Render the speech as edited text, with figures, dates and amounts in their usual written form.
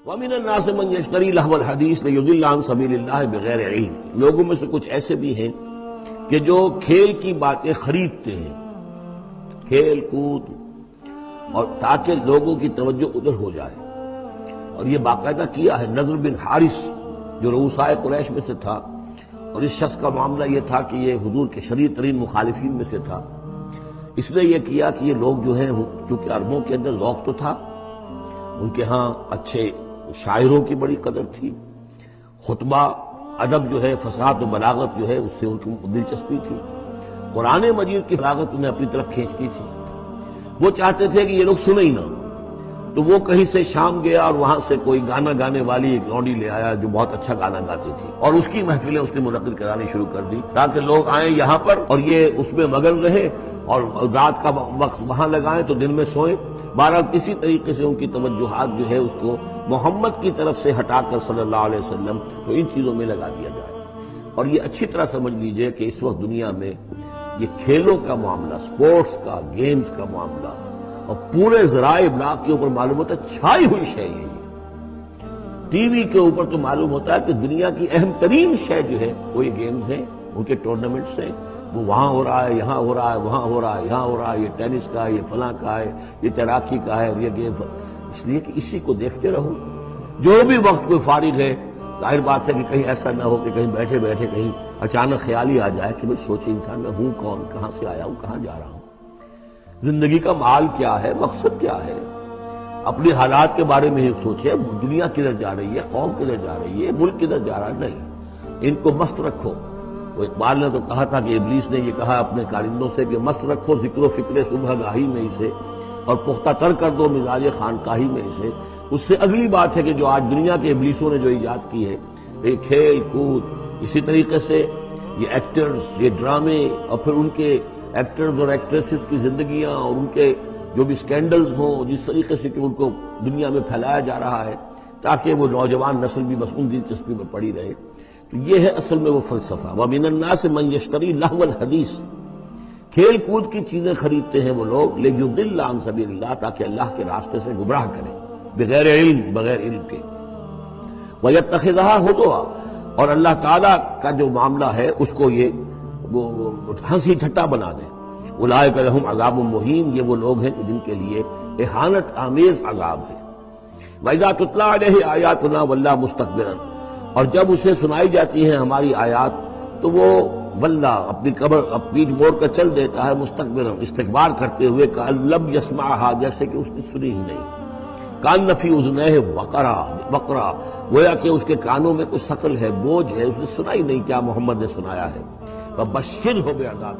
وَمِنَ النَّاسِ مَن يَشْتَرِي لَهْوَ الْحَدِيثِ لِيُضِلَّ عَن سَبِيلِ اللَّهِ بِغَيْرِ عِلْمٍ، لوگوں میں سے کچھ ایسے بھی ہیں کہ جو کھیل کی باتیں خریدتے ہیں، کھیل کود، اور تاکہ لوگوں کی توجہ ادھر ہو جائے. اور یہ باقاعدہ کیا ہے. نضر بن حارث جو رؤسائے قریش میں سے تھا، اور اس شخص کا معاملہ یہ تھا کہ یہ حضور کے شدید ترین مخالفین میں سے تھا. اس نے یہ کیا کہ یہ لوگ جو ہیں، چونکہ عربوں کے اندر ذوق تو تھا، ان کے ہاں اچھے شاعروں کی بڑی قدر تھی، خطبہ ادب جو ہے، فصاحت و بلاغت جو ہے اس سے ان کو دلچسپی تھی، قرآن مجید کی بلاغت انہیں اپنی طرف کھینچتی تھی. وہ چاہتے تھے کہ یہ لوگ سنیں ہی نہ. تو وہ کہیں سے شام گیا اور وہاں سے کوئی گانا گانے والی ایک لونڈی لے آیا جو بہت اچھا گانا گاتی تھی، اور اس کی محفلیں اس نے منعقد کرانی شروع کر دی تاکہ لوگ آئیں یہاں پر اور یہ اس میں مگن رہے اور رات کا وقت وہاں لگائیں تو دن میں سوئیں. بہرحال کسی طریقے سے ان کی توجہات جو ہے اس کو محمد کی طرف سے ہٹا کر صلی اللہ علیہ وسلم تو ان چیزوں میں لگا دیا جائے. اور یہ اچھی طرح سمجھ لیجئے کہ اس وقت دنیا میں یہ کھیلوں کا معاملہ، سپورٹس کا، گیمز کا معاملہ، اور پورے ذرائع ابلاغ کے اوپر معلوم ہوتا ہے چھائی ہوئی شے. ٹی وی کے اوپر تو معلوم ہوتا ہے کہ دنیا کی اہم ترین شے جو ہے وہ یہ گیمز ہیں، ان کے ٹورنامنٹس ہیں. وہ وہاں ہو رہا ہے، یہاں ہو رہا ہے، وہاں ہو رہا ہے، یہاں ہو رہا ہے، یہ ٹینس کا ہے، یہ فلاں کا ہے، یہ تیراکی کا ہے، یہ گیم. اس لیے کہ اسی کو دیکھتے رہو. جو بھی وقت کوئی فارغ ہے، ظاہر بات ہے کہ کہیں ایسا نہ ہو کہ کہیں بیٹھے بیٹھے کہیں اچانک خیال ہی آ جائے کہ بھئی سوچے انسان میں ہوں کون، کہاں سے آیا ہوں، کہاں جا رہا ہوں، زندگی کا مال کیا ہے، مقصد کیا ہے. اپنے حالات کے بارے میں ہی سوچے، دنیا کدھر جا رہی ہے، قوم کدھر جا رہی ہے، ملک کدھر جا رہا ہے. نہیں، ان کو مست رکھو. وہ اقبال نے تو کہا تھا کہ ابلیس نے یہ کہا اپنے کارندوں سے کہ مست رکھو ذکر و فکر صبح گاہی میں اسے، اور پختہ تر کر دو مزاج خانقاہی میں اسے. اس سے اگلی بات ہے کہ جو آج دنیا کے ابلیسوں نے جو ایجاد کی ہے، یہ کھیل کود، اسی طریقے سے یہ ایکٹرز، یہ ڈرامے، اور پھر ان کے ایکٹرز اور ایکٹریسز کی زندگیاں اور ان کے جو بھی سکینڈلز ہوں، جس طریقے سے کہ ان کو دنیا میں پھیلایا جا رہا ہے تاکہ وہ نوجوان نسل بھی بس ان دلچسپی میں پڑی رہے. تو یہ ہے اصل میں وہ فلسفہ. وَمِنَ النَّاسِ مَن يَشْتَرِي لَهْوَ الْحَدِيثِ، کھیل کود کی چیزیں خریدتے ہیں وہ لوگ، لِيُضِلَّ عَن سَبِيلِ اللَّهِ، تاکہ اللہ کے راستے سے گمراہ کریں، بغیر علم، بغیر علم کے. وَيَتَّخِذَهَا هُزُوًا، اور اللہ تعالیٰ کا جو معاملہ ہے اس کو یہ ہنسی ٹھٹا بنا دیں. اولئک لہم عذاب مہین، یہ وہ لوگ ہیں جن کے لیے اہانت آمیز عذاب ہے. وَإِذَا تُتْلَىٰ عَلَيْهِ آیاتنا وَلَّىٰ مُسْتَكْبِرًا، اور جب اسے سنائی جاتی ہیں ہماری آیات تو وہ ولّا، اپنی قبر پیٹھ موڑ کر چل دیتا ہے، مستکبرا، استکبار کرتے ہوئے، کأن لم یسمعھا، جیسے کہ اس نے سنی ہی نہیں. کأن فی اذنیہ وقرا، گویا کہ اس کے کانوں میں کوئی ثقل ہے، بوجھ ہے، اس نے سنا ہی نہیں کیا محمد نے سنایا ہے. فبشرہ بعذاب